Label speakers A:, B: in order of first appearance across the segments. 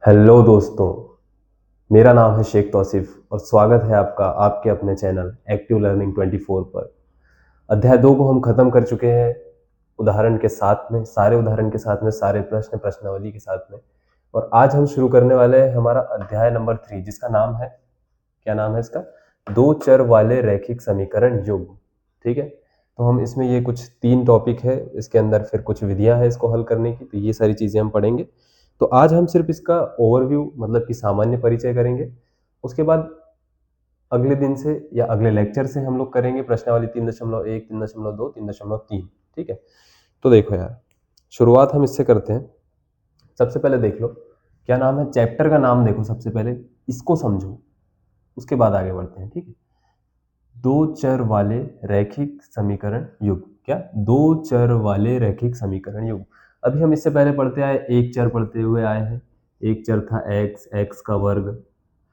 A: Hello दोस्तों, मेरा नाम है शेख तौसीफ और स्वागत है आपका आपके अपने चैनल एक्टिव लर्निंग 24 पर। अध्याय 2 को हम खत्म कर चुके हैं उदाहरण के साथ में, सारे उदाहरण के साथ में, सारे प्रश्न प्रश्नावली के साथ में। और आज हम शुरू करने वाले हैं हमारा अध्याय नंबर 3, जिसका नाम है, क्या नाम है इसका? दो चर वाले रैखिक समीकरण युग्म। ठीक है, तो हम इसमें ये कुछ 3 टॉपिक है, इसके अंदर फिर कुछ विधियां हैं इसको हल करने की, तो ये सारी चीजें हम पढ़ेंगे। तो आज हम सिर्फ इसका ओवरव्यू मतलब कि सामान्य परिचय करेंगे। उसके बाद अगले दिन से या अगले लेक्चर से हम लोग करेंगे प्रश्नावली 3.1, 3.2, 3.3। ठीक है, तो देखो यार, शुरुआत हम इससे करते हैं। सबसे पहले देख लो क्या नाम है, चैप्टर का नाम देखो, सबसे पहले इसको समझो, उसके बाद आगे बढ़ते हैं। ठीक है, दो चर वाले रैखिक समीकरण युग्म। क्या? दो चर वाले रैखिक समीकरण युग्म। अभी हम इससे पहले पढ़ते आए, एक चर पढ़ते हुए आए हैं। एक चर था x, x का वर्ग।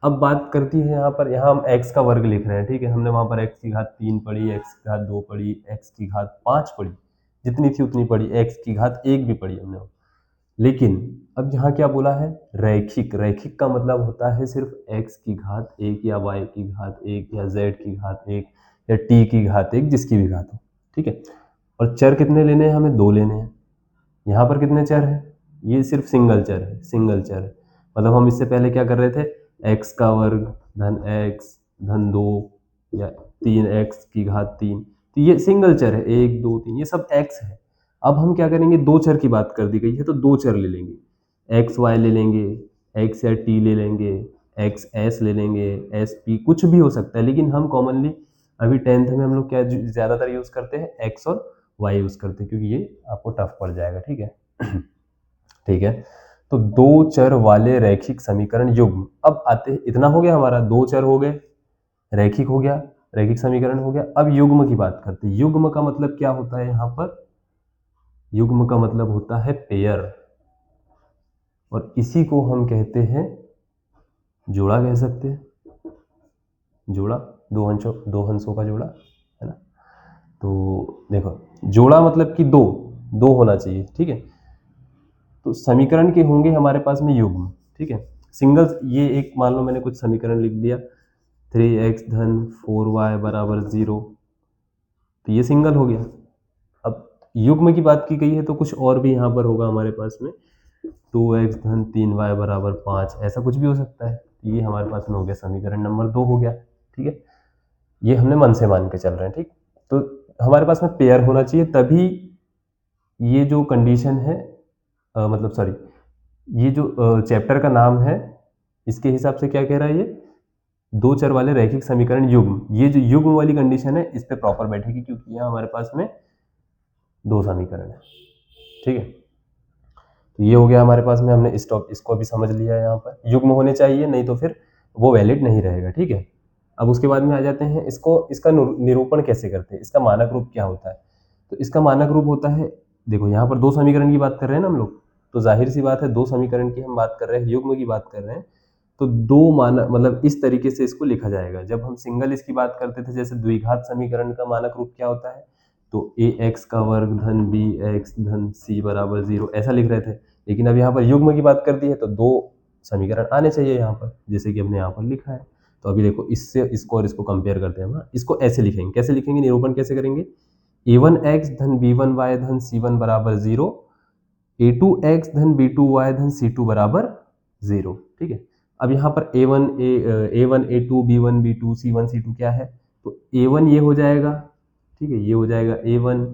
A: अब बात करती है यहाँ हम x का वर्ग लिख रहे हैं। ठीक है, हमने वहां पर x की घात 3 पढ़ी, x की घात 2 पढ़ी, x की घात 5 पढ़ी, जितनी थी उतनी पढ़ी, x की घात 1 भी पढ़ी हमने। लेकिन अब यहाँ क्या बोला है? रैखिक। रैखिक का मतलब होता है सिर्फ x की घात 1 या y की घात 1 या z की घात 1 या t की घात 1, जिसकी भी घात हो। ठीक है, और चर कितने लेने हैं? हमें 2 लेने हैं। यहाँ पर कितने चर हैं? ये सिर्फ सिंगल चर है, सिंगल चर है। मतलब हम इससे पहले क्या कर रहे थे? x का वर्ग धन x धन 2 या 3x की घात 3, तो ये सिंगल चर है, 1 2 3, ये सब x है। अब हम क्या करेंगे? दो चर की बात कर दी गई है तो दो चर ले लेंगे। एक्स वाई ले लेंगे, एक्स या टी ले लेंगे, एक्स एस ले लेंगे, एस पी, कुछ भी हो सकता है। लेकिन हम कॉमनली अभी 10th में हम लोग क्या ज़्यादातर यूज़ करते हैं? एक्स और वाई यूज़ करते हैं, क्योंकि ये आपको टफ पड़ जाएगा। ठीक है ठीक है, तो दो चर वाले रैखिक समीकरण युग्म। अब आते हैं, इतना हो गया हमारा, दो चर हो गए, रैखिक हो गया, रैखिक समीकरण हो गया। अब युग्म की बात करते हैं। युग्म का मतलब क्या होता है? यहाँ पर युग्म का मतलब होता है पेयर, और इसी को हम कहते हैं जोड़ा, कह सकते हैं जोड़ा, दो हंसों का जोड़ा, है ना। तो देखो, जोड़ा मतलब कि दो दो होना चाहिए। ठीक है, तो समीकरण के होंगे हमारे पास में युग्म। ठीक है, सिंगल, ये एक मान लो मैंने कुछ समीकरण लिख दिया, 3x धन 4y बराबर 0, तो ये सिंगल हो गया। अब युग्म की बात की गई है तो कुछ और भी यहाँ पर होगा हमारे पास में, 2x धन 3y बराबर 5, ऐसा कुछ भी हो सकता है। ये हमारे पास में हो गया, समीकरण नंबर 2 हो गया। ठीक है, ये हमने मन से मान के चल रहे हैं। ठीक, तो हमारे पास में पेयर होना चाहिए, तभी ये जो कंडीशन है, मतलब सॉरी, ये जो चैप्टर का नाम है, इसके हिसाब से क्या कह रहा है ये? दो चर वाले रैखिक समीकरण युग्म। ये जो युग्म वाली कंडीशन है इस पे प्रॉपर बैठेगी, क्योंकि यहाँ हमारे पास में दो समीकरण है। ठीक है, तो ये हो गया हमारे पास में, हमने इसको भी समझ लिया है। यहाँ पर युग्म होने चाहिए, नहीं तो फिर वो वैलिड नहीं रहेगा। ठीक है, अब उसके बाद में आ जाते हैं, इसका निरूपण कैसे करते हैं, इसका मानक रूप क्या होता है? तो इसका मानक रूप होता है, देखो यहाँ पर दो समीकरण की बात कर रहे हैं ना हम लोग, तो जाहिर सी बात है दो समीकरण की हम बात कर रहे हैं, युग्म की बात कर रहे हैं, तो दो मानक मतलब इस तरीके से इसको लिखा जाएगा। जब हम सिंगल इसकी बात करते थे, जैसे द्विघात समीकरण का मानक रूप क्या होता है? तो ए एक्स का वर्ग धन बी एक्स धन सी बराबर 0, ऐसा लिख रहे थे। लेकिन अब यहाँ पर युग्म की बात कर दी है तो दो समीकरण आने चाहिए यहाँ पर, जैसे कि हमने यहाँ पर लिखा है। तो अभी देखो, इससे इसको और इसको कंपेयर करते हैं हम। इसको ऐसे लिखेंगे, कैसे लिखेंगे, निरूपण कैसे करेंगे? a1x धन b1y धन c1 बराबर 0, a2x धन b2y धन c2 बराबर 0। ठीक है, अब यहाँ पर a1 a2 b1 b2 c1 c2 क्या है? तो a1 ये हो जाएगा, ठीक है, ये हो जाएगा a1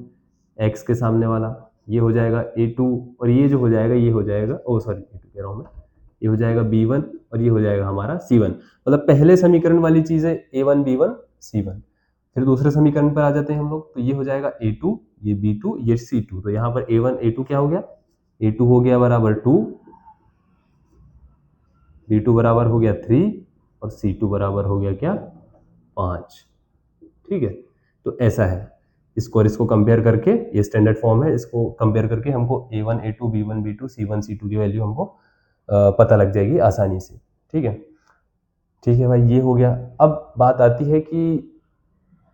A: x के सामने वाला, ये हो जाएगा a2, और ये जो हो जाएगा ये हो जाएगा, ओ सॉरी a2 कह रहा हूँ मैं, ये हो जाएगा b1 और ये हो जाएगा हमारा c1। मतलब पहले समीकरण वाली चीज है a1 b1 c1। फिर दूसरे समीकरण पर आ जाते हैं हम लोग, तो ये हो जाएगा a2, ये b2, ये c2। तो यहाँ पर a1 a2 क्या हो गया? a2 हो गया बराबर 2, b2 बराबर हो गया 3, और c2 बराबर हो गया क्या? 5। ठीक है, तो ऐसा है। इसको और इसको कंपेयर करके, ये स्टैंडर्ड फॉर्म है, इसको कंपेयर करके हमको a1 a2 b1 b2 c1 c2 की वैल्यू हमको पता लग जाएगी आसानी से। ठीक है, ठीक है भाई, ये हो गया। अब बात आती है कि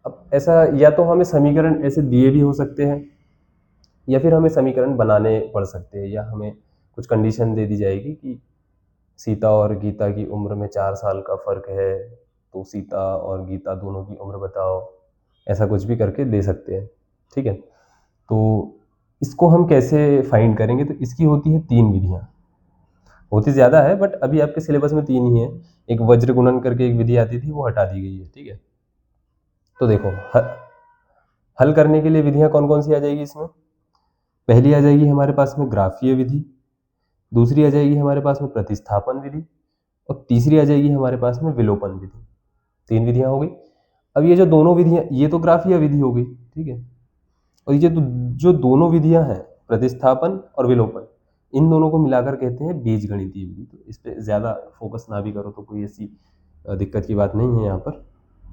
A: अब ऐसा, या तो हमें समीकरण ऐसे दिए भी हो सकते हैं, या फिर हमें समीकरण बनाने पड़ सकते हैं, या हमें कुछ कंडीशन दे दी जाएगी कि सीता और गीता की उम्र में 4 साल का फ़र्क है, तो सीता और गीता दोनों की उम्र बताओ, ऐसा कुछ भी करके दे सकते हैं, ठीक है। तो इसको हम कैसे फाइंड करेंगे, तो इसकी होती है 3 विधियाँ, होती ज़्यादा है बट अभी आपके सिलेबस में 3 ही है। एक वज्र गुणन करके एक विधि आती थी, वो हटा दी गई है, ठीक है। तो देखो हल करने के लिए विधियाँ कौन-कौन सी आ जाएगी इसमें? पहली आ जाएगी हमारे पास में ग्राफीय विधि, दूसरी आ जाएगी हमारे पास में प्रतिस्थापन विधि और तीसरी आ जाएगी हमारे पास में विलोपन विधि। 3 विधियाँ हो गई। अब ये जो दोनों विधियाँ, ये तो ग्राफीय विधि हो गई, ठीक है। और ये जो दोनों विधियाँ हैं, प्रतिस्थापन और विलोपन, इन दोनों को मिलाकर कहते हैं बीजगणितीय विधि। तो इस पे ज़्यादा फोकस ना भी करो तो कोई ऐसी दिक्कत की बात नहीं है यहाँ पर।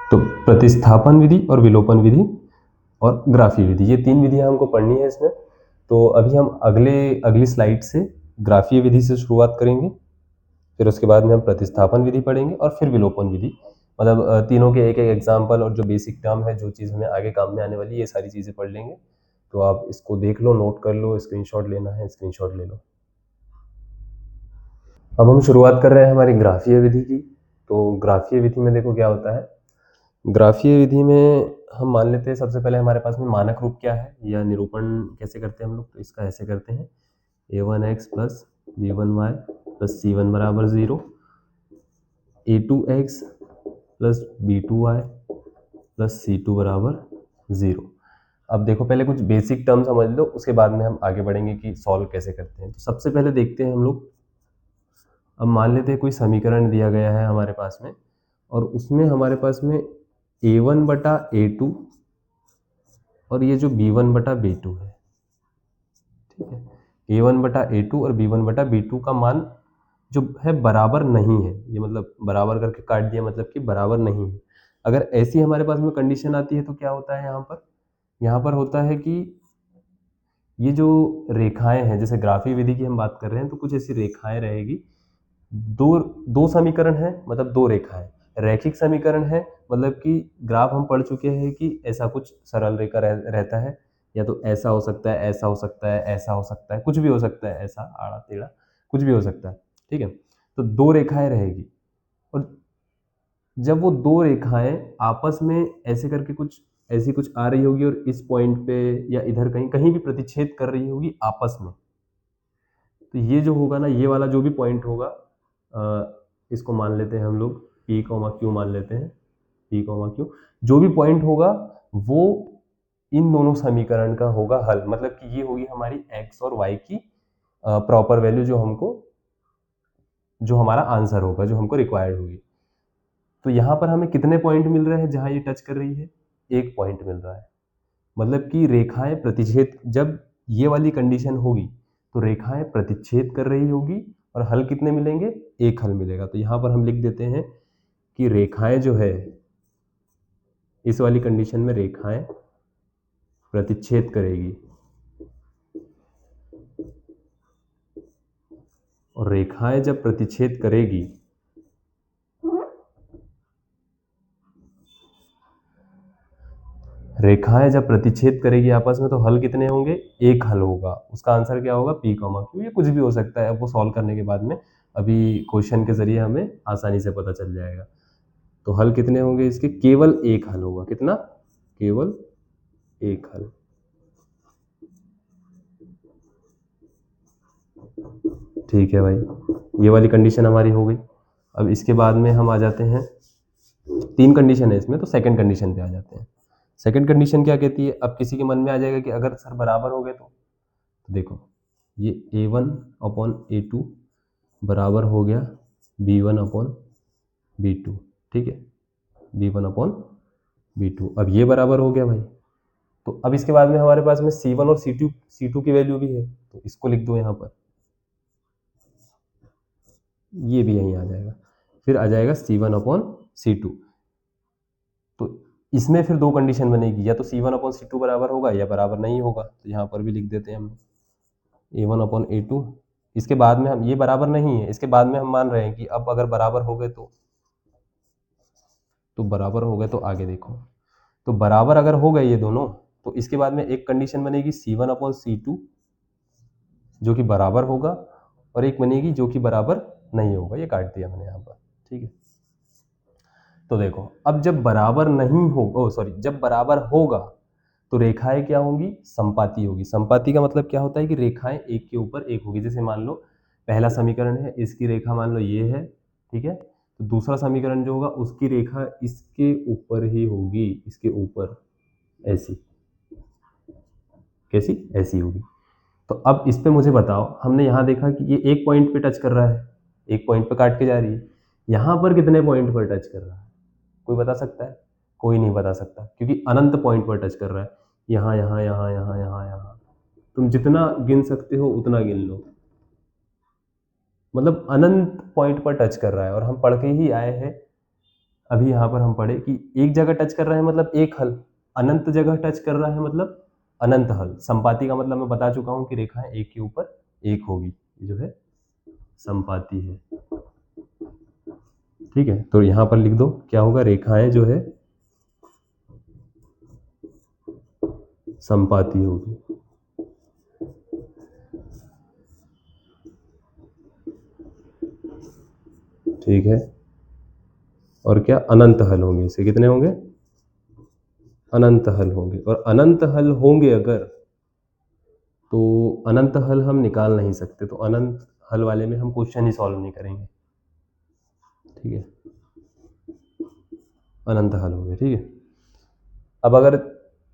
A: तो प्रतिस्थापन विधि और विलोपन विधि और ग्राफीय विधि, ये 3 विधियाँ हमको पढ़नी है इसमें। तो अभी हम अगली स्लाइड से ग्राफीय विधि से शुरुआत करेंगे, फिर उसके बाद में हम प्रतिस्थापन विधि पढ़ेंगे और फिर विलोपन विधि। मतलब तीनों के एक एक एग्जाम्पल और जो बेसिक टर्म है, जो चीज़ हमें आगे काम में आने वाली है, ये सारी चीज़ें पढ़ लेंगे। तो आप इसको देख लो, नोट कर लो, स्क्रीनशॉट लेना है स्क्रीनशॉट ले लो। अब हम शुरुआत कर रहे हैं हमारी ग्राफीय विधि की। तो ग्राफीय विधि में देखो क्या होता है। ग्राफीय विधि में हम मान लेते हैं सबसे पहले हमारे पास में मानक रूप क्या है या निरूपण कैसे करते हैं हम लोग। तो इसका ऐसे करते हैं, a1x plus b1y plus c1 बराबर 0, a2x plus b2y plus c2 बराबर 0। अब देखो पहले कुछ बेसिक टर्म समझ लो, उसके बाद में हम आगे बढ़ेंगे कि सॉल्व कैसे करते हैं। तो सबसे पहले देखते हैं हम लोग, अब मान लेते हैं कोई समीकरण दिया गया है हमारे पास में और उसमें हमारे पास में a1 बटा a2 और ये जो b1 बटा b2 है, ठीक है। a1 बटा a2 और b1 बटा b2 का मान जो है बराबर नहीं है, ये मतलब बराबर करके काट दिया, मतलब कि बराबर नहीं है। अगर ऐसी हमारे पास में कंडीशन आती है तो क्या होता है यहाँ पर होता है कि ये जो रेखाएं हैं, जैसे ग्राफीय विधि की हम बात कर रहे हैं तो कुछ ऐसी रेखाएं रहेगी, दो समीकरण है, मतलब दो रेखाएं। रैखिक समीकरण है, मतलब कि ग्राफ हम पढ़ चुके हैं कि ऐसा कुछ सरल रेखा रहता है, या तो ऐसा हो सकता है, ऐसा हो सकता है, ऐसा हो सकता है, कुछ भी हो सकता है, ऐसा आड़ा टेढ़ा कुछ भी हो सकता है, ठीक है। तो दो रेखाएं रहेगी और जब वो दो रेखाएं आपस में ऐसे करके ऐसी कुछ आ रही होगी और इस पॉइंट पे या इधर कहीं कहीं भी प्रतिच्छेद कर रही होगी आपस में, तो ये जो होगा ना, ये वाला जो भी पॉइंट होगा, इसको मान लेते हैं हम लोग P, Q मान लेते हैं, P, Q, जो भी पॉइंट होगा वो इन दोनों समीकरण का होगा हल। मतलब कि ये होगी हमारी x और y की प्रॉपर वैल्यू, जो हमारा आंसर होगा, जो हमको रिक्वायर्ड होगी। तो यहाँ पर हमें कितने पॉइंट मिल रहे हैं जहाँ ये टच कर रही है? एक पॉइंट मिल रहा है। मतलब कि रेखाएं प्रतिच्छेद, जब ये वाली कंडीशन होगी तो रेखाएं प्रतिच्छेद कर रही होगी और हल कितने मिलेंगे? एक हल मिलेगा। तो यहाँ पर हम लिख देते हैं कि रेखाएं जो है, इस वाली कंडीशन में रेखाएं प्रतिच्छेद करेगी और रेखाएं जब प्रतिच्छेद करेगी आपस में, तो हल कितने होंगे? एक हल होगा। उसका आंसर क्या होगा? P, Q। ये कुछ भी हो सकता है, वो सॉल्व करने के बाद में अभी क्वेश्चन के जरिए हमें आसानी से पता चल जाएगा। तो हल कितने होंगे इसके? केवल एक हल होगा। कितना? केवल एक हल। ठीक है भाई, ये वाली कंडीशन हमारी हो गई। अब इसके बाद में हम आ जाते हैं, तीन कंडीशन है इसमें, तो सेकंड कंडीशन पे आ जाते हैं। सेकंड कंडीशन क्या कहती है? अब किसी के मन में आ जाएगा कि अगर सर बराबर हो गए तो देखो, ये a1/a2 बराबर हो गया b1/b2, ठीक है, b1/b2। अब ये बराबर हो गया भाई। तो अब इसके बाद में हमारे पास में c1 और c2 की वैल्यू भी है, तो इसको लिख दो यहाँ पर, ये भी यहीं आ जाएगा। फिर आ जाएगा c1/c2। तो इसमें फिर दो कंडीशन बनेगी, या तो c1/c2 बराबर होगा या बराबर नहीं होगा। तो यहाँ पर भी लिख देते हैं हम a1/a2। इसके बाद में हम, ये बराबर नहीं है, इसके बाद में हम मान रहे हैं कि अब अगर बराबर हो गए तो बराबर हो गए तो आगे देखो, तो बराबर अगर हो गए ये दोनों, तो इसके बाद में एक कंडीशन बनेगी c1/c2 जो कि बराबर होगा, और एक बनेगी जो कि बराबर नहीं होगा, ये काट दिया मैंने यहाँ पर, ठीक है। तो देखो अब जब बराबर नहीं हो, सॉरी, जब बराबर होगा तो रेखाएं क्या होंगी, संपाती होगी। संपाती का मतलब क्या होता है कि रेखाएं एक के ऊपर एक होगी। जैसे मान लो पहला समीकरण है, इसकी रेखा मान लो ये है, ठीक है, तो दूसरा समीकरण जो होगा उसकी रेखा इसके ऊपर ही होगी, इसके ऊपर, ऐसी, कैसी, ऐसी होगी। तो अब इस पे मुझे बताओ, हमने यहाँ देखा कि ये एक पॉइंट पे टच कर रहा है, एक पॉइंट पे काट के जा रही है, यहाँ पर कितने पॉइंट पर टच कर रहा है, कोई बता सकता है? कोई नहीं बता सकता, क्योंकि अनंत पॉइंट पर टच कर रहा है। यहाँ यहाँ यहाँ यहाँ यहाँ यहाँ, तुम जितना गिन सकते हो उतना गिन लो, मतलब अनंत पॉइंट पर टच कर रहा है। और हम पढ़ के ही आए हैं, अभी यहाँ पर हम पढ़े कि एक जगह टच कर रहा है मतलब एक हल, अनंत जगह टच कर रहा है मतलब अनंत हल। संपाती का मतलब मैं बता चुका हूँ कि रेखाएं एक के ऊपर एक होगी, जो है संपाती है, ठीक है। तो यहाँ पर लिख दो क्या होगा, रेखाएं जो है संपाती होगी, ठीक है। और क्या, अनंत हल होंगे, इसे कितने होंगे, अनंत हल होंगे। और अनंत हल होंगे अगर, तो अनंत हल हम निकाल नहीं सकते, तो अनंत हल वाले में हम क्वेश्चन ही सॉल्व नहीं करेंगे, ठीक है, अनंत हल होंगे, ठीक है। अब अगर,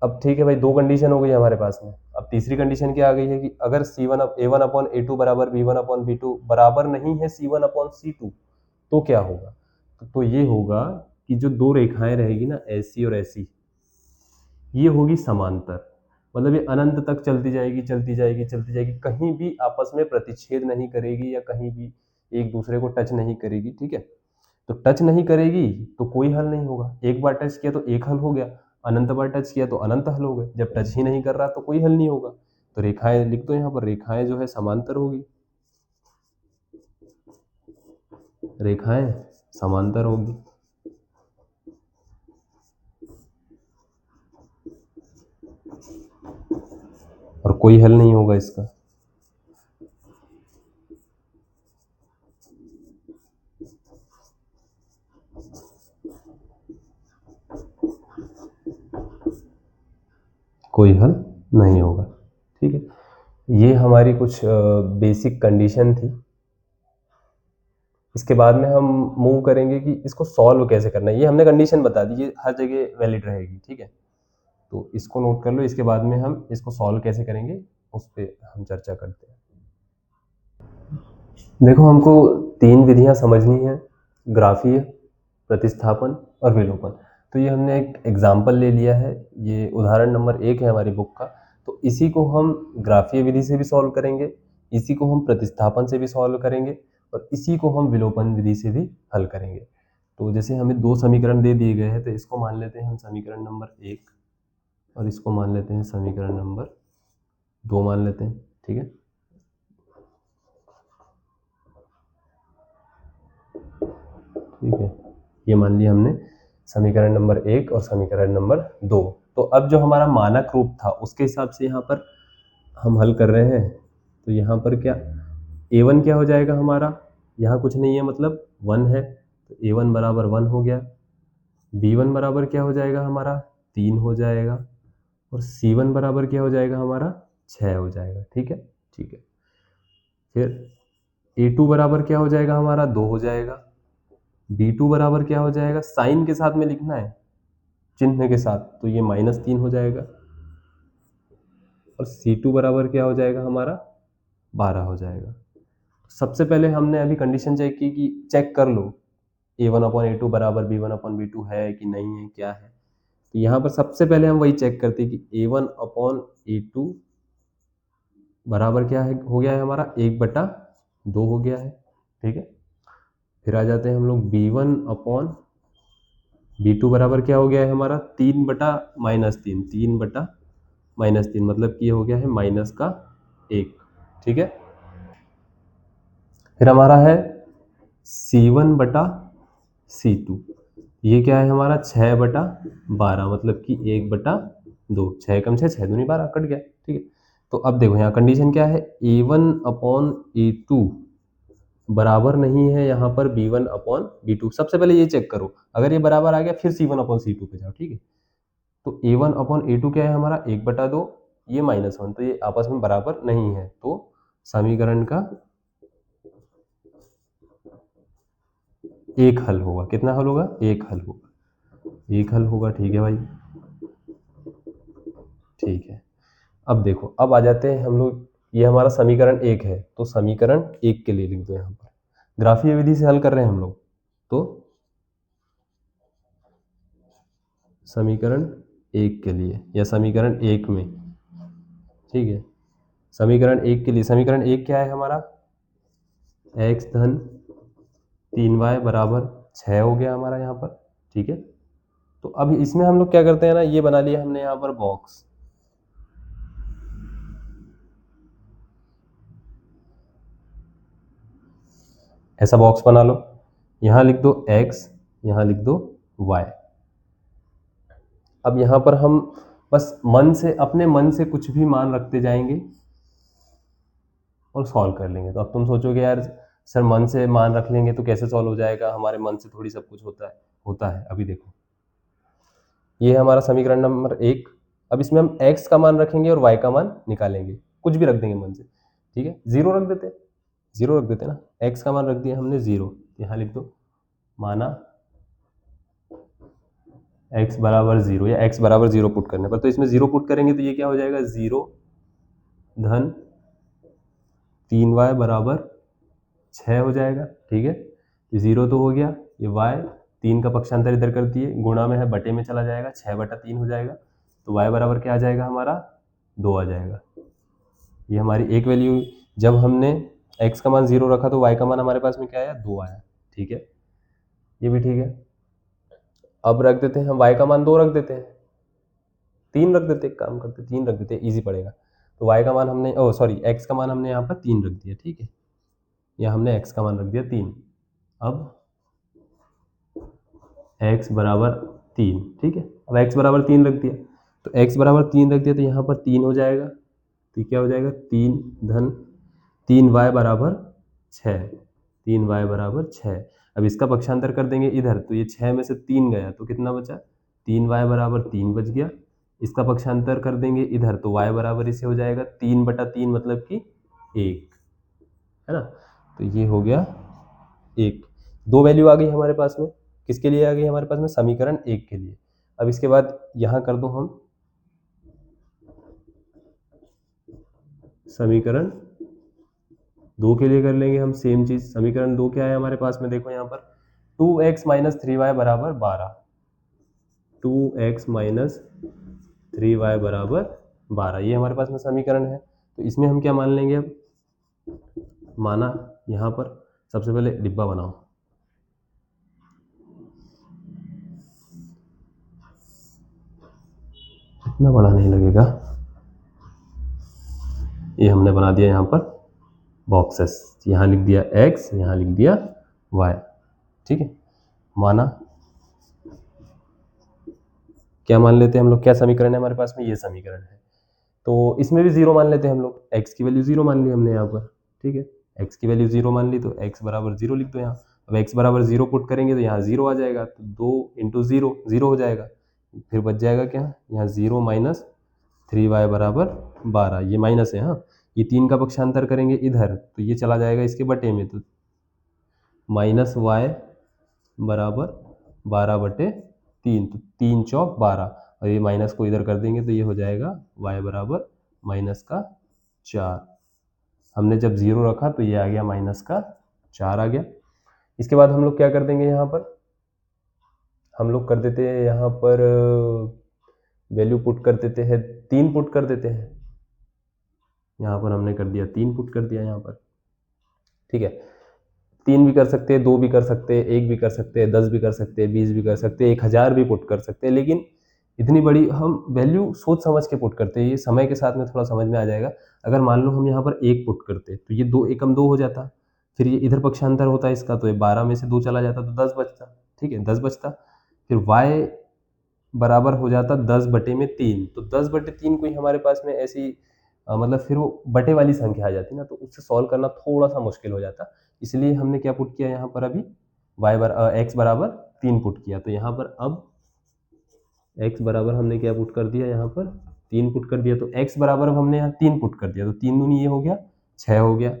A: अब ठीक है भाई, दो कंडीशन हो गई हमारे पास में। अब तीसरी कंडीशन क्या आ गई है कि अगर A1 अपॉन A2 बराबर B1 अपॉन B2 बराबर नहीं है C1 अपॉन C2, तो क्या होगा? तो ये होगा कि जो दो रेखाएं रहेगी ना, ऐसी और ऐसी, ये होगी समांतर। मतलब ये अनंत तक चलती जाएगी, चलती जाएगी, चलती जाएगी, कहीं भी आपस में प्रतिच्छेद नहीं करेगी या कहीं भी एक दूसरे को टच नहीं करेगी, ठीक है। तो टच नहीं करेगी तो कोई हल नहीं होगा। एक बार टच किया तो एक हल हो गया, अनंत बार टच किया तो अनंत हल हो गए। जब टच ही नहीं कर रहा तो कोई हल नहीं होगा। तो रेखाएं लिख दो यहाँ पर, रेखाएं जो है समांतर होगी, रेखाएं समांतर होगी। और कोई हल नहीं होगा इसका। कोई हल नहीं होगा, ठीक है। ये हमारी कुछ बेसिक कंडीशन थी। इसके बाद में हम मूव करेंगे कि इसको सॉल्व कैसे करना है। ये हमने कंडीशन बता दी, ये हर जगह वैलिड रहेगी, ठीक है। तो इसको नोट कर लो, इसके बाद में हम इसको सॉल्व कैसे करेंगे उस पर हम चर्चा करते हैं। देखो, हमको तीन विधियां समझनी है, ग्राफीय, प्रतिस्थापन और विलोपन। तो ये हमने एक एग्जाम्पल ले लिया है, ये उदाहरण नंबर 1 है हमारी बुक का। तो इसी को हम ग्राफीय विधि से भी सॉल्व करेंगे, इसी को हम प्रतिस्थापन से भी सॉल्व करेंगे, और इसी को हम विलोपन विधि से भी हल करेंगे। तो जैसे हमें दो समीकरण दे दिए गए हैं, तो इसको मान लेते हैं हम समीकरण नंबर 1 और इसको मान लेते हैं समीकरण नंबर 2 मान लेते हैं, ठीक है। ठीक है, ये मान लिया हमने समीकरण नंबर 1 और समीकरण नंबर 2। तो अब जो हमारा मानक रूप था उसके हिसाब से यहाँ पर हम हल कर रहे हैं। तो यहाँ पर क्या, A1 क्या हो जाएगा हमारा, यहाँ कुछ नहीं है मतलब 1 है, तो A1 बराबर 1 हो गया। B1 बराबर क्या हो जाएगा हमारा, 3 हो जाएगा। और C1 बराबर क्या हो जाएगा हमारा, 6 हो जाएगा, ठीक है, ठीक है। फिर A2 बराबर क्या हो जाएगा हमारा, 2 हो जाएगा। B2 बराबर क्या हो जाएगा, साइन के साथ में लिखना है, चिन्ह के साथ, तो ये -3 हो जाएगा। और C2 बराबर क्या हो जाएगा हमारा, 12 हो जाएगा। सबसे पहले हमने अभी कंडीशन चेक की कि चेक कर लो A1 अपॉन A2 बराबर B1 अपॉन B2 है कि नहीं है, क्या है। तो यहाँ पर सबसे पहले हम वही चेक करते हैं कि A1 अपॉन A2 बराबर क्या है, हो गया है हमारा 1/2 हो गया है, ठीक है। फिर आ जाते हैं हम लोग B1 अपॉन B2 बराबर क्या हो गया है हमारा, 3/-3, 3/-3, मतलब कि ये हो गया है -1, ठीक है। फिर हमारा है C1/C2, ये क्या है हमारा 6/12, मतलब कि 1/2, 6 कम 6, 6 दूनी 12, कट गया, ठीक है। तो अब देखो यहाँ कंडीशन क्या है, A1 अपॉन A2 बराबर नहीं है यहाँ पर b1/b2। सबसे पहले ये चेक करो, अगर ये बराबर आ गया फिर c1/c2 पे जाओ, ठीक है। तो a1/a2 क्या है हमारा 1/2, ये -1, तो ये आपस में बराबर नहीं है, तो समीकरण का एक हल होगा। कितना हल होगा? एक हल होगा, एक हल होगा, ठीक है भाई, ठीक है। अब देखो, अब आ जाते हैं हम लोग, ये हमारा समीकरण एक है, तो समीकरण एक के लिए लिख दो यहाँ पर। ग्राफीय विधि से हल कर रहे हैं हम लोग, तो समीकरण एक के लिए या समीकरण एक में, ठीक है। समीकरण एक के लिए, समीकरण एक क्या है हमारा? x धन 3y बराबर 6 हो गया हमारा यहाँ पर, ठीक है। तो अब इसमें हम लोग क्या करते हैं ना, ये बना लिया हमने यहाँ पर बॉक्स, ऐसा बॉक्स बना लो, यहाँ लिख दो x, यहाँ लिख दो y। अब यहाँ पर हम बस मन से, अपने मन से कुछ भी मान रखते जाएंगे और सॉल्व कर लेंगे। तो अब तुम सोचोगे यार सर मन से मान रख लेंगे तो कैसे सॉल्व हो जाएगा, हमारे मन से थोड़ी सब कुछ होता है। अभी देखो, ये है हमारा समीकरण नंबर एक। अब इसमें हम x का मान रखेंगे और y का मान निकालेंगे, कुछ भी रख देंगे मन से, ठीक है। जीरो रख देते ना, x का मान रख दिया हमने 0, यहाँ लिख दो माना x बराबर 0, या x बराबर 0 पुट करने पर, तो इसमें 0 पुट करेंगे तो ये क्या हो जाएगा, 0 धन 3y बराबर 6 हो जाएगा, ठीक है। ये 0 तो हो गया, ये y 3 का पक्षांतर इधर कर दिए, गुणा में है बटे में चला जाएगा, 6/3 हो जाएगा, तो y बराबर क्या आ जाएगा हमारा 2 आ जाएगा। ये हमारी एक वैल्यू, जब हमने x का मान 0 रखा तो y का मान हमारे पास में क्या आया, 2 आया, ठीक है। ये भी ठीक है। अब रख देते हैं हम y का मान 2 रख देते हैं, 3 रख देते, एक काम करते 3 रख देते, इजी पड़ेगा। तो y का मान हमने, x का मान हमने यहाँ पर 3 रख दिया, ठीक है, या हमने x का मान रख दिया 3। अब x बराबर 3, ठीक है। अब x बराबर 3 रख दिया, तो x बराबर 3 रख दिया तो यहाँ पर 3 हो जाएगा, तो क्या हो जाएगा 3 धन 3y बराबर 6, 3y बराबर 6। अब इसका पक्षांतर कर देंगे इधर, तो ये 6 में से 3 गया तो कितना बचा, 3y बराबर 3 बच गया। इसका पक्षांतर कर देंगे इधर, तो y बराबर इसे हो जाएगा 3/3, मतलब कि 1, है ना। तो ये हो गया एक, दो वैल्यू आ गई हमारे पास में, किसके लिए आ गई हमारे पास में, समीकरण एक के लिए। अब इसके बाद यहाँ कर दो हम समीकरण दो के लिए कर लेंगे हम सेम चीज। समीकरण दो क्या है हमारे पास में, देखो यहाँ पर 2x - 3y बराबर 12, 2x - 3y बराबर 12, ये हमारे पास में समीकरण है। तो इसमें हम क्या मान लेंगे, अब माना यहाँ पर सबसे पहले डिब्बा बनाओ, इतना बड़ा नहीं लगेगा, ये हमने बना दिया यहाँ पर बॉक्सेस, यहाँ लिख दिया x, यहाँ लिख दिया y, ठीक है। माना, क्या मान लेते हैं हम लोग, क्या समीकरण है हमारे पास में, ये समीकरण है। तो इसमें भी 0 मान लेते हैं हम लोग, x की वैल्यू 0 मान ली हमने यहाँ पर, ठीक है। x की वैल्यू 0 मान ली, तो x बराबर 0 लिख दो यहाँ। अब x बराबर 0 पुट करेंगे तो यहाँ 0 आ जाएगा, तो 2 × 0 0 हो जाएगा, फिर बच जाएगा क्या, यहाँ 0 - 3y बराबर 12, ये माइनस है, हाँ। ये 3 का पक्षांतर करेंगे इधर, तो ये चला जाएगा इसके बटे में, तो -y बराबर 12/3, तो 3 चौक 12, और ये माइनस को इधर कर देंगे तो ये हो जाएगा y बराबर -4। हमने जब 0 रखा तो ये आ गया -4 आ गया। इसके बाद हम लोग क्या कर देंगे, यहाँ पर हम लोग कर देते हैं, यहाँ पर वैल्यू पुट कर देते हैं, 3 पुट कर देते हैं, यहाँ पर हमने कर दिया 3 पुट कर दिया यहाँ पर, ठीक है। 3 भी कर सकते हैं, 2 भी कर सकते हैं, 1 भी कर सकते हैं, 10 भी कर सकते हैं, 20 भी कर सकते हैं, 1000 भी पुट कर सकते हैं, लेकिन इतनी बड़ी हम वैल्यू सोच समझ के पुट करते हैं, ये समय के साथ में थोड़ा समझ में आ जाएगा। अगर मान लो हम यहाँ पर 1 पुट करते तो ये 2 एकम 2 हो जाता, फिर ये इधर पक्षांतर होता इसका, तो ये 12 में से 2 चला जाता तो 10 बचता, ठीक है, 10 बचता। फिर y बराबर हो जाता 10/3, तो 10/3 कोई हमारे पास में ऐसी मतलब फिर वो बटे वाली संख्या आ जाती ना, तो उससे सॉल्व करना थोड़ा सा मुश्किल हो जाता। इसलिए हमने क्या पुट किया यहाँ पर अभी x बराबर 3 पुट किया। तो यहाँ पर अब x बराबर हमने क्या पुट कर दिया, यहाँ पर 3 पुट कर दिया। तो x बराबर अब हमने यहाँ 3 पुट कर दिया, तो 3 दूनी ये हो गया 6 हो गया।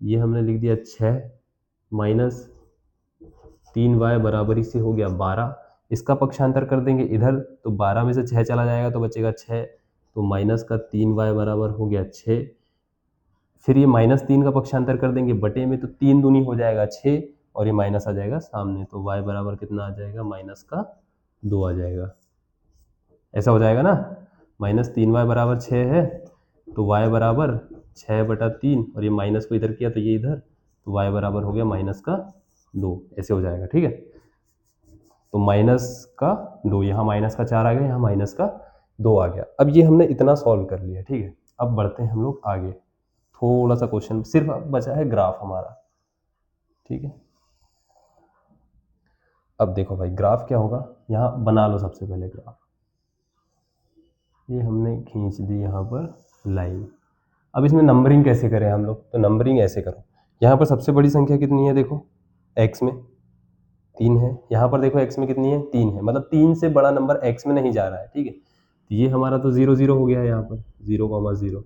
A: ये हमने लिख दिया 6 माइनस 3y बराबर इसे हो गया 12। इसका पक्षांतर कर देंगे इधर, तो 12 में से 6 चला जाएगा तो बचेगा 6, तो माइनस का 3y बराबर हो गया 6। फिर ये -3 का पक्षांतर कर देंगे बटे में, तो 3 दूनी हो जाएगा 6 और ये माइनस आ जाएगा सामने, तो y बराबर कितना आ जाएगा, -2 आ जाएगा। ऐसा हो जाएगा ना, -3y बराबर 6 है, तो y बराबर 6/3 और ये माइनस को इधर किया तो ये इधर, तो y बराबर हो गया -2। ऐसे हो जाएगा, ठीक है। तो -2, यहाँ -4 आ गया, यहाँ -2 आ गया। अब ये हमने इतना सॉल्व कर लिया, ठीक है। अब बढ़ते हैं हम लोग आगे, थोड़ा सा क्वेश्चन सिर्फ अब बचा है ग्राफ हमारा, ठीक है। अब देखो भाई ग्राफ क्या होगा, यहाँ बना लो सबसे पहले ग्राफ। ये हमने खींच दी यहाँ पर लाइन। अब इसमें नंबरिंग कैसे करें हम लोग, तो नंबरिंग ऐसे करो, यहाँ पर सबसे बड़ी संख्या कितनी है, देखो x में 3 है, यहाँ पर देखो x में कितनी है, 3 है, मतलब 3 से बड़ा नंबर x में नहीं जा रहा है, ठीक है। तो ये हमारा तो 0 0 हो गया है, यहाँ पर 0, 0,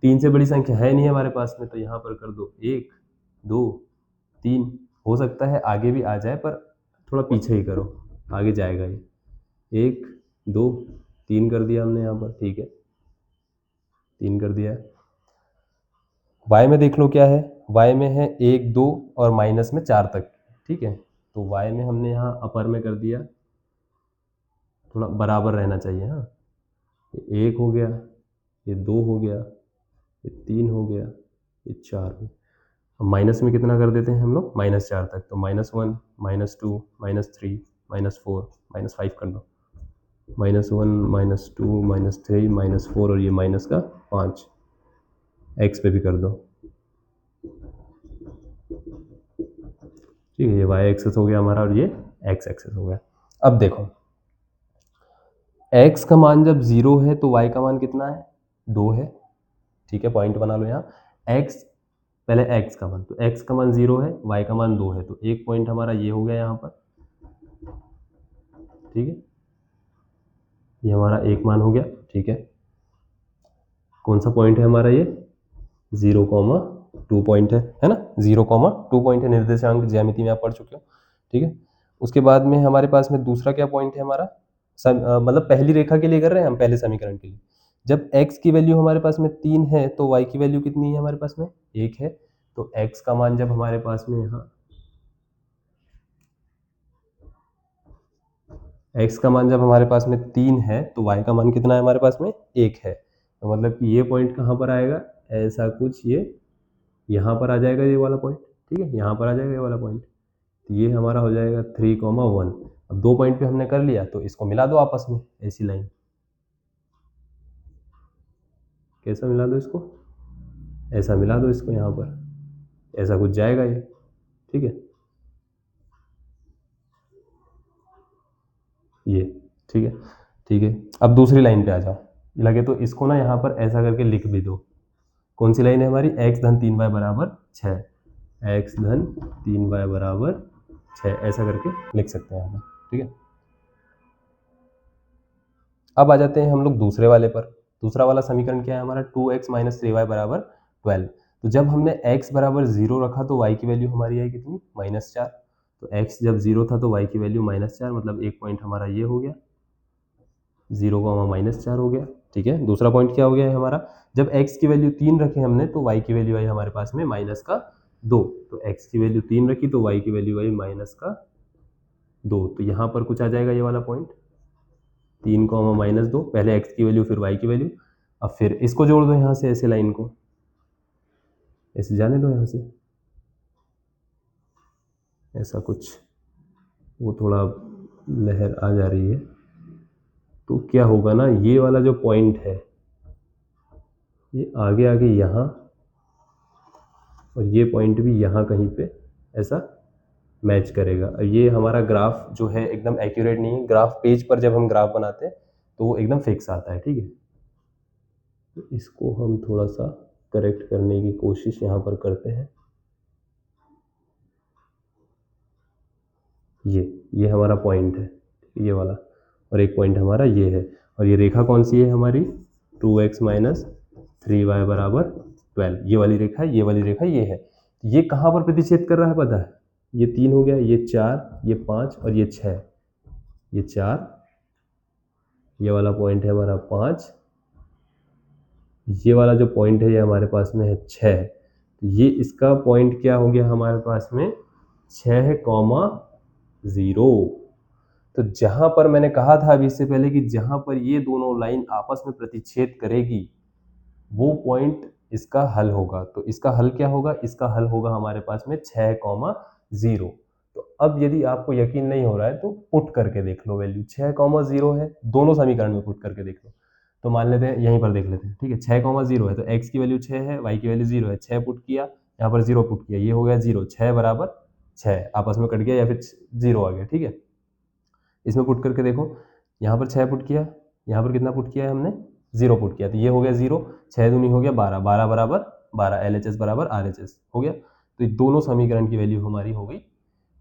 A: 3 से बड़ी संख्या है नहीं हमारे पास में, तो यहाँ पर कर दो 1 2 3। हो सकता है आगे भी आ जाए, पर थोड़ा पीछे ही करो, आगे जाएगा ये। 1 2 3 कर दिया हमने यहाँ पर, ठीक है, 3 कर दिया। y में देख लो क्या है, y में है 1 2 और माइनस में 4 तक, ठीक है। तो y में हमने यहाँ अपर में कर दिया, थोड़ा बराबर रहना चाहिए, हाँ। ये 1 हो गया, ये 2 हो गया, ये 3 हो गया, ये 4 हो गया। अब माइनस में कितना कर देते हैं हम लोग, -4 तक, तो -1 -2 -3 -4 -5 कर दो, -1 -2 -3 -4 और ये माइनस का 5, x पे भी कर दो, ठीक है। ये y एक्सेस हो गया हमारा और ये x एक्सेस हो गया। अब देखो x का मान जब 0 है तो y का मान कितना है, 2 है, ठीक है। पॉइंट बना लो यहाँ, x पहले x का मान, तो x का मान 0 है, y का मान 2 है, तो एक पॉइंट हमारा ये हो गया यहाँ पर, ठीक है। ये हमारा एक मान हो गया, ठीक है। कौन सा पॉइंट है हमारा ये, 0,2 पॉइंट है ना, 0,2 पॉइंट है, निर्देशांक ज्यामिति में आप पढ़ चुके हो, ठीक है। उसके बाद में हमारे पास में दूसरा क्या पॉइंट है हमारा, मतलब पहली रेखा के लिए कर रहे हैं हम, पहले समीकरण के लिए। जब x की वैल्यू हमारे पास में 3 है तो y की वैल्यू कितनी है हमारे पास में, 1 है। तो x का मान जब हमारे पास में यहाँ, x का मान जब हमारे पास में 3 है तो y का मान कितना है हमारे पास में, 1 है। तो मतलब कि ये पॉइंट कहाँ पर आएगा, ऐसा कुछ ये यहाँ पर आ जाएगा, ये वाला पॉइंट, ठीक है, यहाँ पर आ जाएगा ये वाला पॉइंट। तो ये हमारा हो जाएगा 3,1। अब 2 पॉइंट पे हमने कर लिया, तो इसको मिला दो आपस में, ऐसी लाइन। कैसा मिला दो इसको, ऐसा मिला दो इसको, यहाँ पर ऐसा कुछ जाएगा ये, ठीक है, ये, ठीक है, ठीक है। अब दूसरी लाइन पे आ जाओ, लगे तो इसको ना यहाँ पर ऐसा करके लिख भी दो। कौन सी लाइन है हमारी, x धन 3y बराबर 6, x धन 3y बराबर 6, ऐसा करके लिख सकते हैं हम, ठीक है। अब आ जाते हैं हम लोग दूसरे वाले पर। दूसरा वाला समीकरण क्या है हमारा, 2x - 3y बराबर 12। तो जब हमने x बराबर 0 रखा तो y की वैल्यू हमारी आई कितनी, -4। तो x जब 0 था तो y की वैल्यू -4, मतलब एक पॉइंट हमारा ये हो गया, 0, -4 हो गया, ठीक है। दूसरा पॉइंट क्या हो गया है हमारा, जब x की वैल्यू 3 रखे हमने तो y की वैल्यू आई हमारे पास में -2। तो x की वैल्यू 3 रखी तो y की वैल्यू आई -2। तो यहाँ पर कुछ आ जाएगा ये वाला पॉइंट, 3, -2, पहले x की वैल्यू फिर y की वैल्यू। अब फिर इसको जोड़ दो यहाँ से, ऐसे लाइन को ऐसे जाने दो यहाँ से, ऐसा कुछ, वो थोड़ा लहर आ जा रही है। तो क्या होगा ना, ये वाला जो पॉइंट है ये आगे आगे यहाँ, और ये पॉइंट भी यहाँ कहीं पे ऐसा मैच करेगा। और ये हमारा ग्राफ जो है एकदम एक्यूरेट नहीं है, ग्राफ पेज पर जब हम ग्राफ बनाते हैं तो वो एकदम फिक्स आता है, ठीक है। तो इसको हम थोड़ा सा करेक्ट करने की कोशिश यहाँ पर करते हैं। ये हमारा पॉइंट है, ये वाला, और एक पॉइंट हमारा ये है, और ये रेखा कौन सी है हमारी, 2x माइनस 3y बराबर 12, ये वाली रेखा है, ये वाली रेखा ये है। ये कहाँ पर प्रतिच्छेद कर रहा है पता है, ये 3 हो गया, ये 4, ये 5 और ये 6, ये 4, ये वाला पॉइंट है हमारा 5, ये वाला जो पॉइंट है ये हमारे पास में है 6, ये इसका पॉइंट क्या हो गया हमारे पास में 6,0। तो जहां पर मैंने कहा था अभी इससे पहले कि जहां पर ये दोनों लाइन आपस में प्रतिच्छेद करेगी वो पॉइंट इसका हल होगा। तो इसका हल क्या होगा, इसका हल होगा हमारे पास में 6,0। तो अब यदि आपको यकीन नहीं हो रहा है तो पुट करके देख लो, वैल्यू 6,0 है, दोनों समीकरण में पुट करके देख लो। तो मान लेते हैं यहीं पर देख लेते हैं, ठीक है, 6,0 है तो x की वैल्यू 6 है, y की वैल्यू 0 है, 6 पुट किया, यहाँ पर 0 पुट किया, ये हो गया 0, 6 बराबर 6 आपस में कट गया या फिर 0 आ गया, ठीक है। इसमें पुट करके देखो, यहाँ पर 6 पुट किया, यहाँ पर कितना पुट किया है हमने, 0 पुट किया, तो ये हो गया 0, 6 दूनी हो गया 12, 12 बराबर 12, LHS बराबर RHS हो गया। तो ये दोनों समीकरण की वैल्यू हमारी हो गई,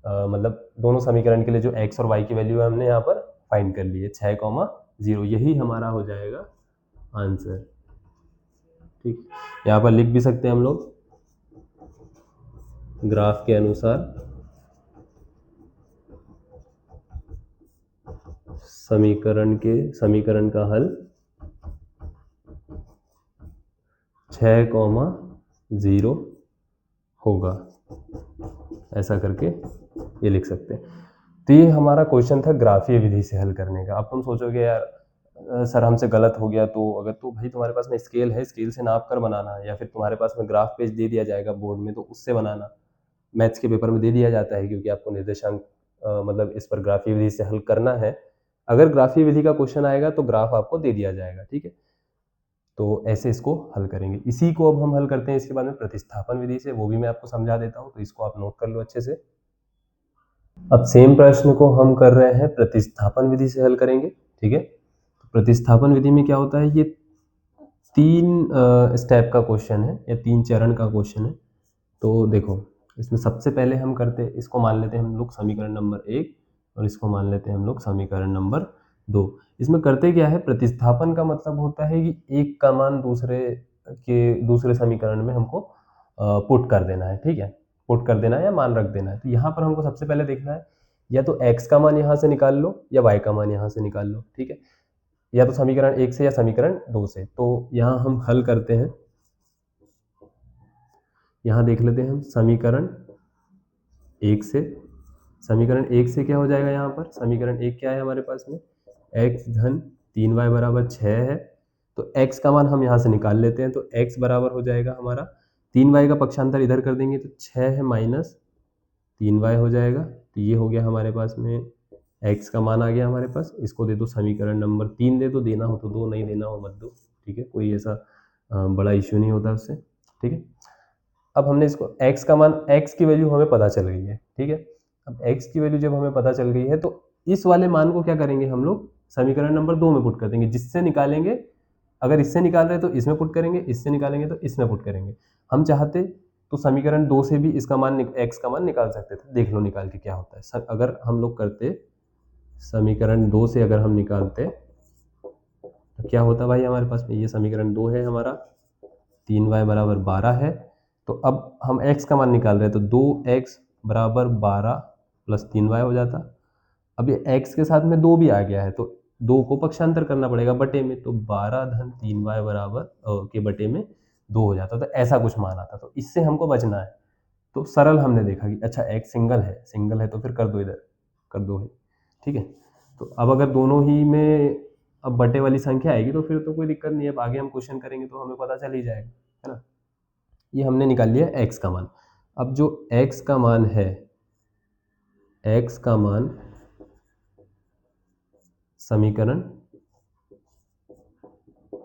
A: मतलब दोनों समीकरण के लिए जो x और y की वैल्यू है हमने यहाँ पर फाइंड कर ली है, 6,0, यही हमारा हो जाएगा आंसर। ठीक, यहाँ पर लिख भी सकते हैं हम लोग, ग्राफ के अनुसार समीकरण का हल 6,0 होगा, ऐसा करके ये लिख सकते हैं। तो ये हमारा क्वेश्चन था ग्राफीय विधि से हल करने का। अब तुम सोचोगे यार सर हमसे गलत हो गया, तो अगर तो भाई तुम्हारे पास में स्केल है, स्केल से नाप कर बनाना है, या फिर तुम्हारे पास में ग्राफ पेज दे दिया जाएगा बोर्ड में तो उससे बनाना, मैथ्स के पेपर में दे दिया जाता है क्योंकि आपको निर्देशांक मतलब इस पर ग्राफीय विधि से हल करना है। अगर ग्राफीय विधि का क्वेश्चन आएगा तो ग्राफ आपको दे दिया जाएगा, ठीक है। तो ऐसे इसको हल करेंगे। इसी को अब हम हल करते हैं इसके बाद में प्रतिस्थापन विधि से, वो भी मैं आपको समझा देता हूँ, तो इसको आप नोट कर लो अच्छे से। अब सेम प्रश्न को हम कर रहे हैं प्रतिस्थापन विधि से हल करेंगे, ठीक है। तो प्रतिस्थापन विधि में क्या होता है, ये 3 स्टेप का क्वेश्चन है या 3 चरण का क्वेश्चन है। तो देखो इसमें सबसे पहले हम करते हैं, इसको मान लेते हैं हम लोग समीकरण नंबर 1 और इसको मान लेते हैं हम लोग समीकरण नंबर 2। इसमें करते क्या है, प्रतिस्थापन का मतलब होता है कि एक का मान दूसरे समीकरण में हमको पुट कर देना है, ठीक है, पुट कर देना है या मान रख देना है। तो यहाँ पर हमको सबसे पहले देखना है या तो x का मान यहाँ से निकाल लो या y का मान यहाँ से निकाल लो, ठीक है, या तो समीकरण 1 से या समीकरण 2 से। तो यहाँ हम हल करते हैं, यहाँ देख लेते हैं हम समीकरण 1 से। समीकरण 1 से क्या हो जाएगा, यहाँ पर समीकरण 1 क्या है हमारे पास में, x धन 3y बराबर 6 है। तो x का मान हम यहाँ से निकाल लेते हैं, तो x बराबर हो जाएगा हमारा 3y का पक्षांतर इधर कर देंगे तो 6 है माइनस 3y हो जाएगा। तो ये हो गया हमारे पास में, x का मान आ गया हमारे पास। इसको दे दो समीकरण नंबर 3 दे दो, देना हो तो दो, नहीं देना हो मत दो, ठीक है, कोई ऐसा बड़ा इश्यू नहीं होता उससे, ठीक है। अब हमने इसको x का मान, x की वैल्यू हमें पता चल गई है, ठीक है। अब x की वैल्यू जब हमें पता चल गई है तो इस वाले मान को क्या करेंगे हम लोग, समीकरण नंबर 2 में पुट कर देंगे, जिससे निकालेंगे, अगर इससे निकाल रहे तो इसमें पुट करेंगे, इससे निकालेंगे तो इसमें पुट करेंगे। हम चाहते तो समीकरण 2 से भी इसका मान x का मान निकाल सकते थे, देख लो निकाल के क्या होता है। अगर हम लोग करते समीकरण 2 से अगर हम निकालते तो क्या होता भाई हमारे पास में, ये समीकरण 2 है हमारा, 3y बराबर 12 है। तो अब हम x का मान निकाल रहे हैं तो 2x बराबर 12 प्लस 3y हो जाता। अब ये x के साथ में 2 भी आ गया है तो 2 को पक्षांतर करना पड़ेगा बटे में, तो 12 धन 3y बराबर के बटे में 2 हो जाता। तो ऐसा कुछ मान आता, तो इससे हमको बचना है। तो सरल हमने देखा कि अच्छा x सिंगल है तो फिर कर दो, इधर कर दो है, ठीक है। तो अब अगर दोनों ही में अब बटे वाली संख्या आएगी तो फिर तो कोई दिक्कत नहीं है, अब आगे हम क्वेश्चन करेंगे तो हमें पता चल ही जाएगा, है ना। ये हमने निकाल लिया x का मान। अब जो x का मान है, x का मान समीकरण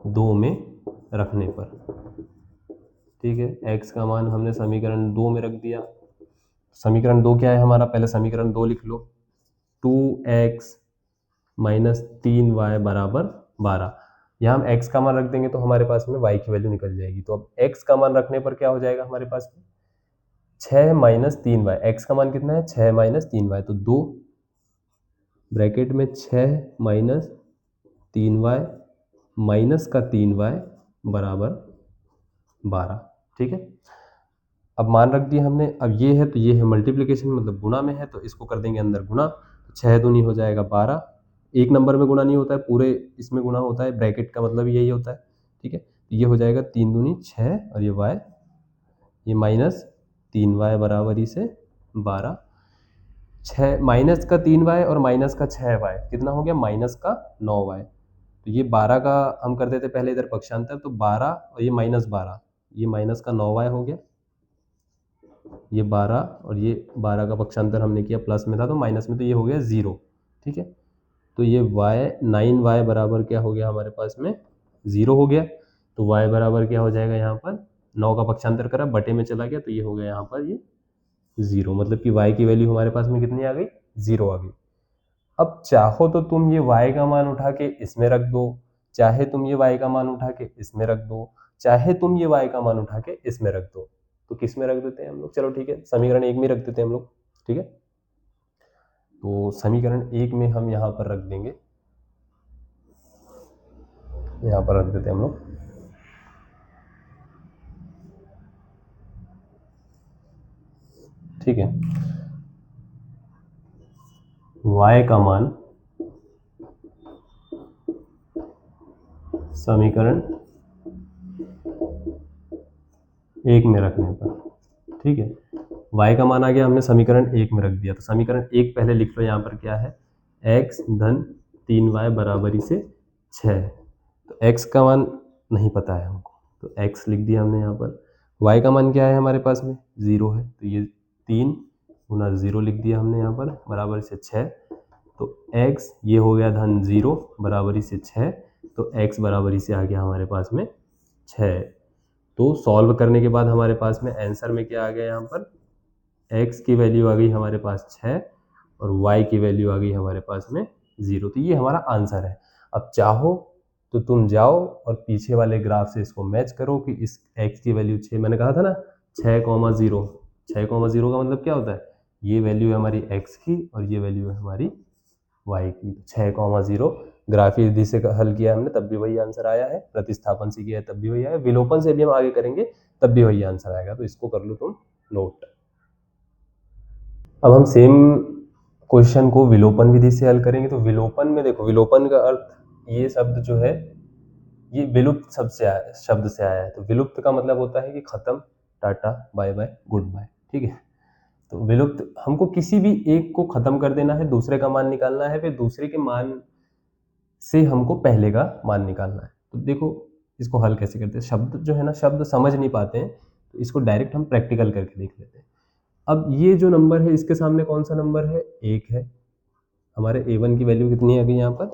A: 2 में रखने पर, ठीक है, x का मान हमने समीकरण 2 में रख दिया। समीकरण 2 क्या है हमारा, पहले समीकरण 2 लिख लो, 2x माइनस 3y बराबर 12। यहाँ हम x का मान रख देंगे तो हमारे पास में y की वैल्यू निकल जाएगी। तो अब x का मान रखने पर क्या हो जाएगा हमारे पास में, 6 माइनस 3y, x का मान कितना है 6 माइनस 3y, तो 2 ब्रैकेट में 6 माइनस 3y माइनस का 3y बराबर 12। ठीक है, अब मान रख दिया हमने। अब ये है तो ये है मल्टीप्लिकेशन, मतलब गुणा में है तो इसको कर देंगे अंदर गुणा। तो 6 दूनी हो जाएगा 12। एक नंबर में गुणा नहीं होता है, पूरे इसमें गुणा होता है, ब्रैकेट का मतलब यही होता है। ठीक है, तो ये हो जाएगा 3 दूनी 6 और ये y, ये माइनस 3y बराबर ही से 12। 6 माइनस का 3y और माइनस का 6y कितना हो गया, माइनस का 9y। तो ये 12 का हम कर देते पहले इधर पक्षांतर, तो 12 और ये माइनस 12, ये माइनस का 9y हो गया। ये 12 और ये 12 का पक्षांतर हमने किया, प्लस में था तो माइनस में, तो ये हो गया 0। ठीक है, तो ये y 9y बराबर क्या हो गया हमारे पास में, 0 हो गया। तो y बराबर क्या हो जाएगा यहाँ पर, 9 का पक्षांतर करा बटे में चला गया, तो ये हो गया यहाँ पर ये 0, मतलब कि y की वैल्यू हमारे पास में कितनी आ गई, 0 आ गई। अब चाहो तो तुम ये y का मान उठा के इसमें रख दो, चाहे तुम ये y का मान उठा के इसमें रख दो, चाहे तुम ये y का मान उठा के इसमें रख दो। तो किस में रख देते हैं हम लोग, चलो ठीक है, समीकरण 1 में रख देते हैं हम लोग। ठीक है, तो समीकरण 1 में हम यहाँ पर रख देंगे, यहाँ पर रख देते हैं हम लोग। ठीक है, y का मान समीकरण 1 में रखने पर, ठीक है, y का मान आ गया, हमने समीकरण 1 में रख दिया। तो समीकरण 1 पहले लिख लो, यहाँ पर क्या है, x धन 3y बराबरी से 6। तो x का मान नहीं पता है हमको, तो x लिख दिया हमने यहाँ पर। y का मान क्या है हमारे पास में, 0 है, तो ये 3 गुना 0 लिख दिया हमने यहाँ पर, बराबर से 6। तो x ये हो गया धन 0 बराबरी से 6, तो x बराबरी से आ गया हमारे पास में 6। तो सॉल्व करने के बाद हमारे पास में आंसर में क्या आ गया, यहाँ पर x की वैल्यू आ गई हमारे पास 6 और y की वैल्यू आ गई हमारे पास में 0। तो ये हमारा आंसर है। अब चाहो तो तुम जाओ और पीछे वाले ग्राफ से इसको मैच करो कि इस x की वैल्यू 6, मैंने कहा था ना 6,0, 6,0 का मतलब क्या होता है, ये वैल्यू है हमारी x की और ये वैल्यू है हमारी y की। 6,0 ग्राफीय विधि से हल किया हमने तब भी वही आंसर आया है, प्रतिस्थापन से किया है तब भी वही आया, विलोपन से भी हम आगे करेंगे तब भी वही आंसर आएगा। तो इसको कर लो तुम नोट। अब हम सेम क्वेश्चन को विलोपन विधि से हल करेंगे। तो विलोपन में देखो, विलोपन का अर्थ, ये शब्द जो है ये विलुप्त शब्द से आया है। तो विलुप्त का मतलब होता है कि खत्म, tata bye bye goodbye. ठीक है, तो विलुप्त हमको किसी भी एक को खत्म कर देना है, दूसरे का मान निकालना है, फिर दूसरे के मान से हमको पहले का मान निकालना है। तो देखो इसको हल कैसे करते हैं, शब्द जो है ना, शब्द समझ नहीं पाते हैं तो इसको डायरेक्ट हम प्रैक्टिकल करके देख लेते हैं। अब ये जो नंबर है इसके सामने कौन सा नंबर है, 1 है। हमारे a1 की वैल्यू कितनी आ गई यहाँ पर,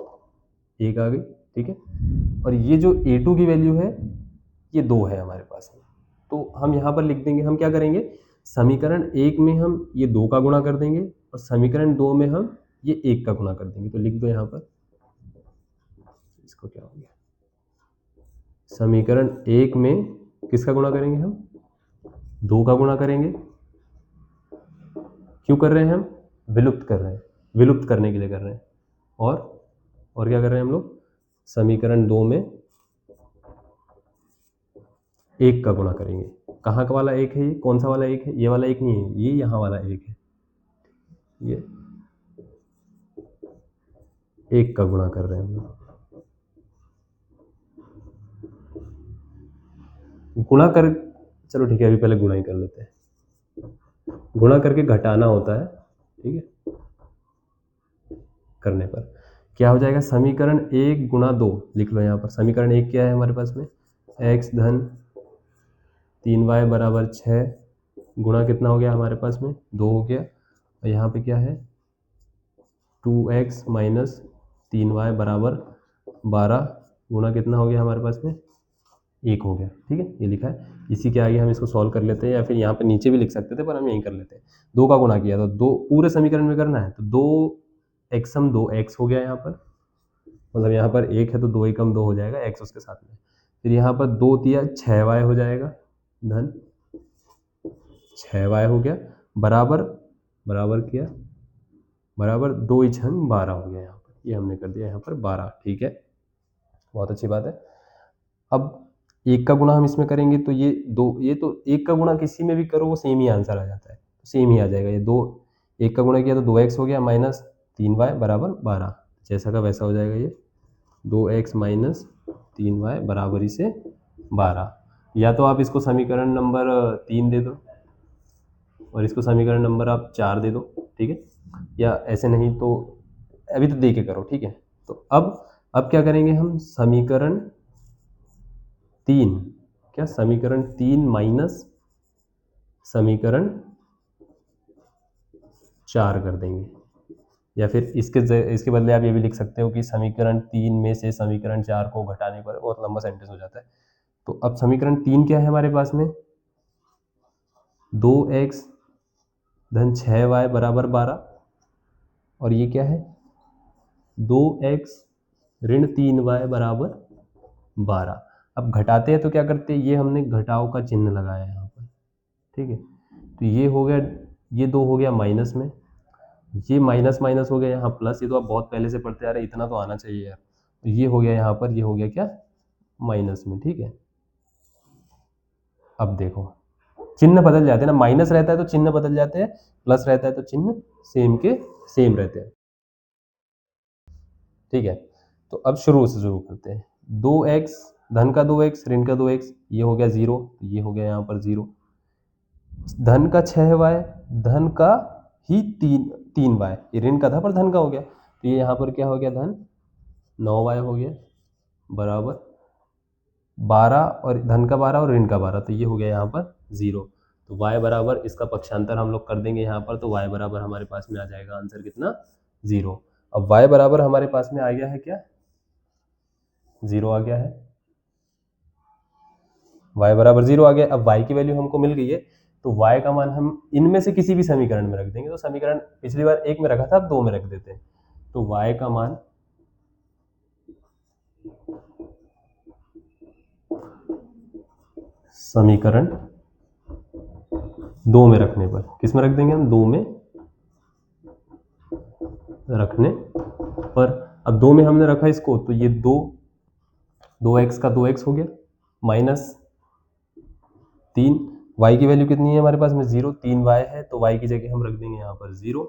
A: 1 आ गई। ठीक है, और ये जो a2 की वैल्यू है ये 2 है हमारे पास में। तो हम यहाँ पर लिख देंगे, हम क्या करेंगे, समीकरण 1 में हम ये 2 का गुणा कर देंगे और समीकरण 2 में हम ये 1 का गुणा कर देंगे। तो लिख दो यहाँ पर, इसको क्या हो गया, समीकरण 1 में किसका गुणा करेंगे हम, 2 का गुणा करेंगे। क्यों कर रहे हैं हम, विलुप्त कर रहे हैं, विलुप्त करने के लिए कर रहे हैं। और क्या कर रहे हैं हम लोग, समीकरण 2 में 1 का गुणा करेंगे। कहाँ का वाला 1 है, ये कौन सा वाला 1 है, ये वाला 1 नहीं है, ये यहाँ वाला 1 है, ये 1 का गुणा कर रहे हैं हम लोग। गुणा कर, चलो ठीक है, अभी पहले गुणा ही कर लेते हैं। गुणा करके घटाना होता है, ठीक है, करने पर क्या हो जाएगा, समीकरण 1 गुणा 2 लिख लो यहाँ पर। समीकरण 1 क्या है हमारे पास में, x धन 3y बराबर 6 गुणा कितना हो गया हमारे पास में, 2 हो गया। और यहाँ पे क्या है, 2x माइनस 3y बराबर 12 गुणा कितना हो गया हमारे पास में, 1 हो गया। ठीक है, ये लिखा है, इसी के आगे हम इसको सॉल्व कर लेते हैं, या फिर यहाँ पे नीचे भी लिख सकते थे पर हम यहीं कर लेते हैं। 2 का गुणा किया तो 2 पूरे समीकरण में करना है, तो 2 एक्सम 2x हो गया यहाँ पर, मतलब यहाँ पर 1 है तो 2 एकम 2 हो जाएगा, x उसके साथ में। फिर यहाँ पर 2 तिया 6y हो जाएगा, धन 6y हो गया, बराबर बराबर किया बराबर 2×12 हो गया यहाँ पर, ये हमने कर दिया यहाँ पर 12। ठीक है, बहुत अच्छी बात है। अब एक का गुणा हम इसमें करेंगे तो ये तो एक का गुणा किसी में भी करो वो सेम ही आंसर आ जाता है, सेम ही आ जाएगा। ये एक का गुणा किया तो 2x हो गया माइनस 3y बराबर 12, जैसा का वैसा हो जाएगा ये 2x माइनस 3y बराबरी से 12। या तो आप इसको समीकरण नंबर 3 दे दो और इसको समीकरण नंबर आप 4 दे दो, ठीक है, या ऐसे नहीं तो अभी तो दे के करो, ठीक है। तो अब क्या करेंगे हम, समीकरण 3, क्या समीकरण 3 माइनस समीकरण 4 कर देंगे, या फिर इसके बदले आप ये भी लिख सकते हो कि समीकरण 3 में से समीकरण 4 को घटाने पर बहुत लंबा सेंटेंस हो जाता है। तो अब समीकरण 3 क्या है हमारे पास में, 2x धन 6y बराबर 12, और ये क्या है 2x ऋण 3y बराबर 12। अब घटाते हैं तो क्या करते हैं, ये हमने घटाव का चिन्ह लगाया है यहाँ पर, ठीक है। तो ये हो गया, ये 2 हो गया माइनस में, ये माइनस माइनस हो गया यहाँ प्लस, ये तो आप बहुत पहले से पढ़ते आ रहे हैं, इतना तो आना चाहिए यार। तो ये हो गया यहाँ पर, ये हो गया क्या माइनस में, ठीक है। अब देखो चिन्ह बदल जाते हैं ना, माइनस रहता है तो चिन्ह बदल जाते हैं, प्लस रहता है तो चिन्ह सेम के सेम रहते हैं, ठीक है। तो अब शुरू करते हैं। 2x धन का 2x ऋण का 2x, ये हो गया 0, ये हो गया यहाँ पर 0। धन का 6y धन का ही 3y, ये ऋण का था पर धन का हो गया, तो ये यहाँ पर क्या हो गया धन 9y हो गया बराबर 12, और धन का 12 और ऋण का 12, तो ये हो गया यहाँ पर 0। तो y बराबर, इसका पक्षांतर हम लोग कर देंगे यहाँ पर, तो y बराबर हमारे पास में आ जाएगा आंसर कितना 0। अब y बराबर हमारे पास में आ गया है क्या 0 आ गया है, y बराबर 0 आ गया। अब y की वैल्यू हमको मिल गई है, तो y का मान हम इनमें से किसी भी समीकरण में रख देंगे। तो समीकरण पिछली बार 1 में रखा था, अब 2 में रख देते हैं। तो y का मान समीकरण 2 में रखने पर, किस में रख देंगे हम, 2 में रखने पर। अब 2 में हमने रखा इसको, तो ये 2x का 2x हो गया माइनस 3, y की वैल्यू कितनी है हमारे पास में 0, 3y है, तो y की जगह हम रख देंगे यहाँ पर 0।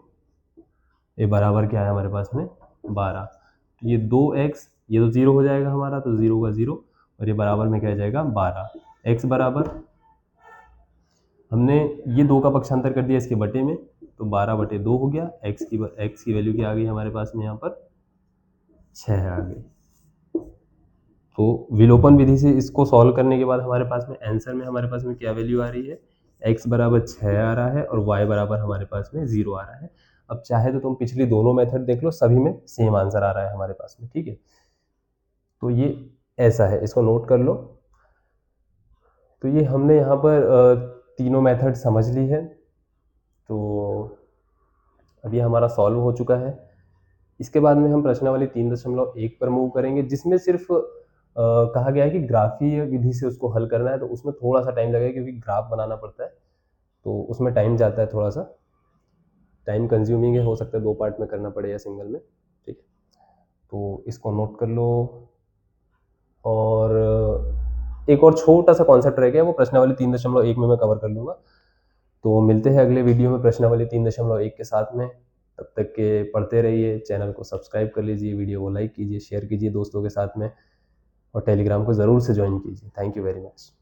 A: ये बराबर क्या है हमारे पास में 12। तो ये 2x, ये तो 0 हो जाएगा हमारा, तो 0 का 0, और ये बराबर में क्या जाएगा 12। x बराबर, हमने ये 2 का पक्षांतर कर दिया इसके बटे में, तो 12/2 हो गया। x की वैल्यू क्या आ गई हमारे पास में यहाँ पर 6 आ गई। तो विलोपन विधि से इसको सॉल्व करने के बाद हमारे पास में आंसर में हमारे पास में क्या वैल्यू आ रही है, x बराबर 6 आ रहा है और y बराबर हमारे पास में 0 आ रहा है। अब चाहे तो तुम पिछली दोनों मेथड देख लो, सभी में सेम आंसर आ रहा है हमारे पास में, ठीक है। तो ये ऐसा है, इसको नोट कर लो। तो ये हमने यहाँ पर तीनों मेथड समझ ली है। तो अब ये हमारा सॉल्व हो चुका है। इसके बाद में हम प्रश्नावली 3.1 पर मूव करेंगे, जिसमें सिर्फ कहा गया है कि ग्राफीय विधि से उसको हल करना है, तो उसमें थोड़ा सा टाइम लगेगा क्योंकि ग्राफ बनाना पड़ता है, तो उसमें टाइम जाता है, थोड़ा सा टाइम कंज्यूमिंग है, हो सकता है 2 पार्ट में करना पड़े या सिंगल में, ठीक है। तो इसको नोट कर लो। और एक और छोटा सा कॉन्सेप्ट रह गया, वो प्रश्नावली 3.1 में मैं कवर कर लूँगा। तो मिलते हैं अगले वीडियो में प्रश्नावली 3.1 के साथ में। तब तक के पढ़ते रहिए, चैनल को सब्सक्राइब कर लीजिए, वीडियो को लाइक कीजिए, शेयर कीजिए दोस्तों के साथ में, और टेलीग्राम को ज़रूर से ज्वाइन कीजिए। Thank you very much.